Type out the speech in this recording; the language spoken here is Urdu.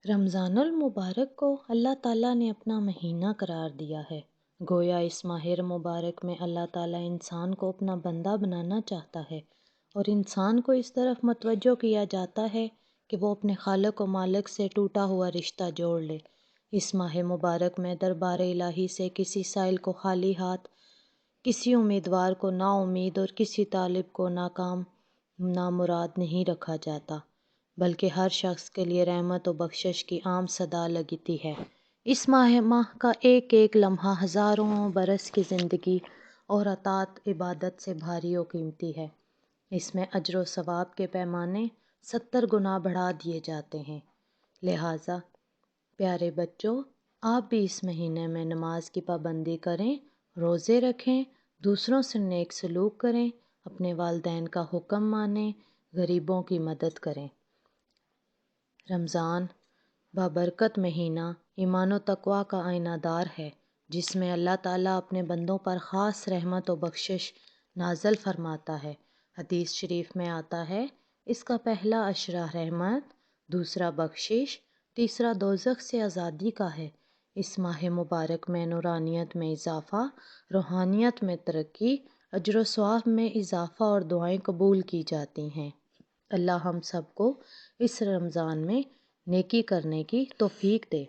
رمضان المبارک کو اللہ تعالیٰ نے اپنا مہینہ قرار دیا ہے۔ گویا اس ماہ مبارک میں اللہ تعالیٰ انسان کو اپنا بندہ بنانا چاہتا ہے اور انسان کو اس طرف متوجہ کیا جاتا ہے کہ وہ اپنے خالق و مالک سے ٹوٹا ہوا رشتہ جوڑ لے۔ اس ماہ مبارک میں دربار الہی سے کسی سائل کو خالی ہاتھ، کسی امیدوار کو نا امید اور کسی طالب کو ناکام نامراد نہیں رکھا جاتا، بلکہ ہر شخص کے لیے رحمت و بخشش کی عام صدا لگتی ہے۔ اس ماہ کا ایک ایک لمحہ ہزاروں برس کی زندگی اور اطاعت عبادت سے بھاری و قیمتی ہے۔ اس میں اجر و ثواب کے پیمانے 70 گنا بڑھا دیے جاتے ہیں۔ لہٰذا پیارے بچوں، آپ بھی اس مہینے میں نماز کی پابندی کریں، روزے رکھیں، دوسروں سے نیک سلوک کریں، اپنے والدین کا حکم مانیں، غریبوں کی مدد کریں۔ رمضان بابرکت مہینہ ایمان و تقویٰ کا آئینہ دار ہے، جس میں اللہ تعالیٰ اپنے بندوں پر خاص رحمت و بخشش نازل فرماتا ہے۔ حدیث شریف میں آتا ہے، اس کا پہلا عشرہ رحمت، دوسرا بخشش، تیسرا دوزخ سے آزادی کا ہے۔ اس ماہ مبارک میں نورانیت میں اضافہ، روحانیت میں ترقی، اجر و ثواب میں اضافہ اور دعائیں قبول کی جاتی ہیں۔ اللہ ہم سب کو اس رمضان میں نیکی کرنے کی توفیق دے۔